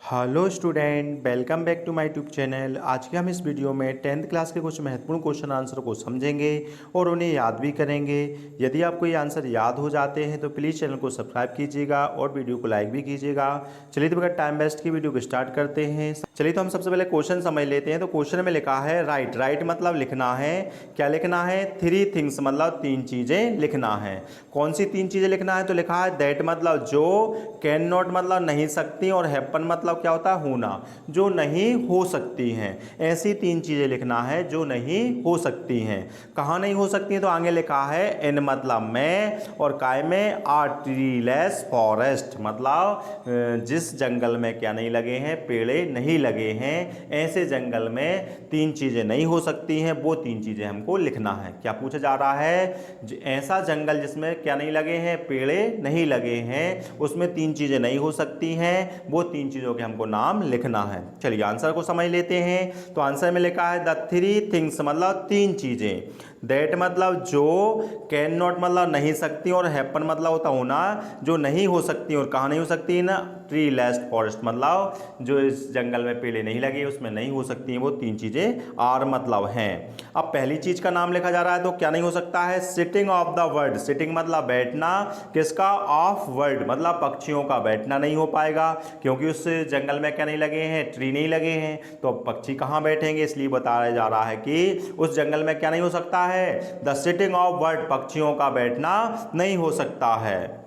Hello student, welcome back to my YouTube channel. आज के हम इस वीडियो में 10th क्लास के कुछ महत्वपूर्ण क्वेश्चन आंसर को समझेंगे और उन्हें याद भी करेंगे। यदि आपको ये आंसर याद हो जाते हैं तो प्लीज़ चैनल को सब्सक्राइब कीजिएगा और वीडियो को लाइक भी कीजिएगा। चलिए तो बगैर टाइम वेस्ट की वीडियो को स्टार्ट करते हैं। चलिए तो हम सबसे पहले क्वेश्चन समझ लेते हैं। तो क्वेश्चन में लिखा है राइट। राइट मतलब लिखना है। क्या लिखना है? 3 थिंग्स मतलब 3 चीज़ें लिखना है। कौन सी 3 चीज़ें लिखना है? तो लिखा है दैट मतलब जो, कैन नॉट मतलब नहीं सकती और हैपन मतलब क्या होता है? होना, जो नहीं हो सकती हैं। ऐसी 3 चीज़ें लिखना है जो नहीं हो सकती हैं। कहाँ नहीं हो सकती हैं? तो आगे लिखा है इन मतलब में, और काय में आ ट्रीलेस फॉरेस्ट मतलब जिस जंगल में क्या नहीं लगे हैं? पेड़े नहीं लगे हैं। ऐसे जंगल में 3 चीज़ें नहीं हो सकती हैं, वो 3 चीज़ें हमको लिखना है। क्या पूछा जा रहा है? ऐसा जंगल जिसमें क्या नहीं लगे हैं? पेड़े नहीं लगे हैं, उसमें 3 चीज़ें नहीं हो सकती हैं, वो 3 चीज़ों के हमको नाम लिखना है। चलिए आंसर को समझ लेते हैं। तो आंसर में लिखा है द 3 थिंग्स मतलब 3 चीज़ें। दैट मतलब जो, कैन नॉट मतलब नहीं सकती और हैपन मतलब होता होना, जो नहीं हो सकती और कहाँ नहीं हो सकती ना? ट्री लेस फॉरेस्ट मतलब जो इस जंगल में पेड़े नहीं लगे उसमें नहीं हो सकती हैं, वो 3 चीज़ें आर मतलब हैं। अब पहली चीज़ का नाम लिखा जा रहा है तो क्या नहीं हो सकता है? Sitting of the bird. Sitting मतलब बैठना, किसका? ऑफ बर्ड मतलब पक्षियों का बैठना नहीं हो पाएगा, क्योंकि उस जंगल में क्या नहीं लगे हैं? ट्री नहीं लगे हैं, तो अब पक्षी कहाँ बैठेंगे? इसलिए बताया जा रहा है कि उस जंगल में क्या नहीं हो सकता है? द सिटिंग ऑफ बर्ड, पक्षियों का बैठना नहीं हो सकता है।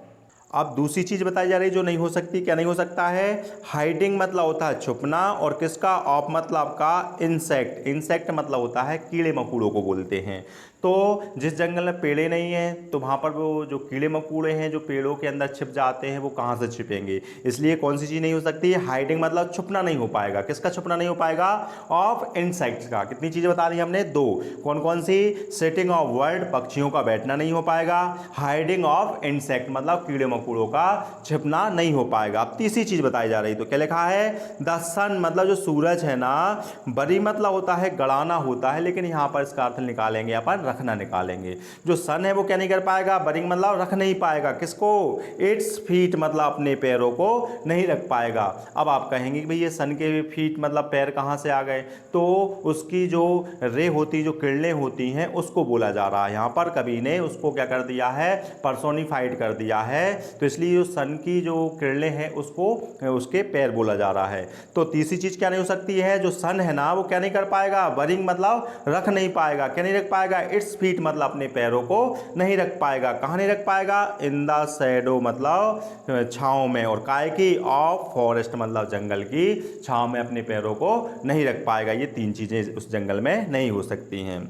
अब दूसरी चीज बताई जा रही है जो नहीं हो सकती। क्या नहीं हो सकता है? हाइडिंग मतलब होता है छुपना, और किसका? ऑफ मतलब आपका इंसेक्ट। इंसेक्ट मतलब होता है कीड़े मकोड़ों को बोलते हैं। तो जिस जंगल में पेड़े नहीं हैं तो वहाँ पर वो जो कीड़े मकोड़े हैं जो पेड़ों के अंदर छिप जाते हैं, वो कहाँ से छिपेंगे? इसलिए कौन सी चीज़ नहीं हो सकती? हाइडिंग मतलब छुपना नहीं हो पाएगा। किसका छुपना नहीं हो पाएगा? ऑफ इंसेक्ट्स का। कितनी चीज़ें बता दी हमने? 2। कौन कौन सी? सिटिंग ऑफ बर्ड, पक्षियों का बैठना नहीं हो पाएगा। हाइडिंग ऑफ इंसेक्ट मतलब कीड़े मकोड़ों का छिपना नहीं हो पाएगा। अब तीसरी चीज़ बताई जा रही, तो क्या लिखा है? द सन मतलब जो सूरज है ना, बरी मतलब होता है गड़ाना होता है, लेकिन यहाँ पर इसका अर्थ निकालेंगे अपन, रखना निकालेंगे। जो सन है वो क्या नहीं कर पाएगा? बरिंग मतलब रख नहीं पाएगा। किसको? इट्स फीट मतलब अपने पैरों को नहीं रख पाएगा। अब आप कहेंगे कि भाई ये सन के फीट मतलब पैर कहाँ से आ गए? तो उसकी जो रे होती, जो किरणें होती हैं, उसको बोला जा रहा है। यहाँ पर कवि ने उसको क्या कर दिया है? पर्सोनिफाइड कर दिया है। तो इसलिए जो सन की जो किरणें हैं उसको उसके पैर बोला जा रहा है। तो तीसरी चीज क्या नहीं हो सकती है? जो सन है ना, वो क्या नहीं कर पाएगा? बरिंग मतलब रख नहीं पाएगा। क्या नहीं रख पाएगा? इट्स फीट मतलब अपने पैरों को नहीं रख पाएगा। कहाँ नहीं रख पाएगा? इन द शैडो मतलब छांव में, और काय की? ऑफ फॉरेस्ट मतलब जंगल की छांव में अपने पैरों को नहीं रख पाएगा। ये 3 चीजें उस जंगल में नहीं हो सकती हैं।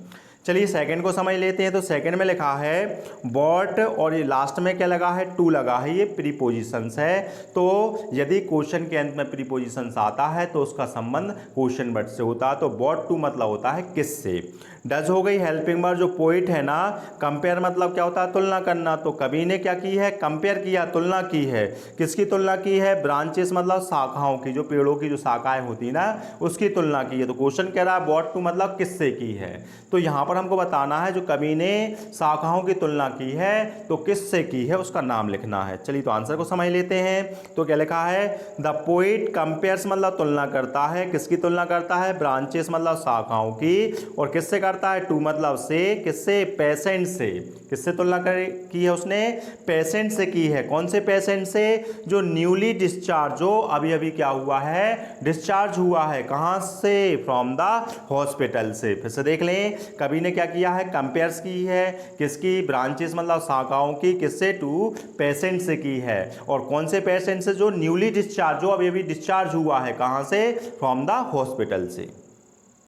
चलिए सेकंड को समझ लेते हैं। तो सेकंड में लिखा है बॉट, और ये लास्ट में क्या लगा है? टू लगा है। ये प्रीपोजिशंस है। तो यदि क्वेश्चन के अंत में प्रीपोजिशंस आता है तो उसका संबंध क्वेश्चन वर्ड से होता है। तो बॉट टू मतलब होता है किससे। डज हो गई हेल्पिंग वर्ब। जो पोइट है ना, कंपेयर मतलब क्या होता है? तुलना करना। तो कवि ने क्या की है? कंपेयर किया, तुलना की है। किसकी तुलना की है? ब्रांचेस मतलब शाखाओं की, जो पेड़ों की जो शाखाएं होती है ना, उसकी तुलना की है। तो क्वेश्चन कह रहा है बॉट टू मतलब किससे की है। तो यहां पर हमको बताना है जो कवि ने शाखाओं की तुलना की है तो किससे की है, उसका नाम लिखना है। चलिए तो आंसर को समझ लेते हैं। तो क्या लिखा है? द पोइट कंपेयर्स मतलब तुलना करता है। किसकी तुलना करता है? ब्रांचेस मतलब शाखाओं की। और किससे करता है? टू मतलब से। किससे? पेशेंट से। किससे तुलना की है उसने? पेशेंट से की है। कौन से पेशेंट से? जो न्यूली डिस्चार्ज, जो अभी अभी क्या हुआ है? डिस्चार्ज हुआ है। कहां से? फ्रॉम द हॉस्पिटल से। फिर से देख लें, कवि ने क्या किया है? कंपेयर्स की है। किसकी? ब्रांचेस मतलब शाखाओं की। किससे? टू पेशेंट से की है। और कौन से पेशेंट से? जो न्यूली डिस्चार्ज, जो अभी अभी डिस्चार्ज हुआ है। कहां से? फ्रॉम द हॉस्पिटल से।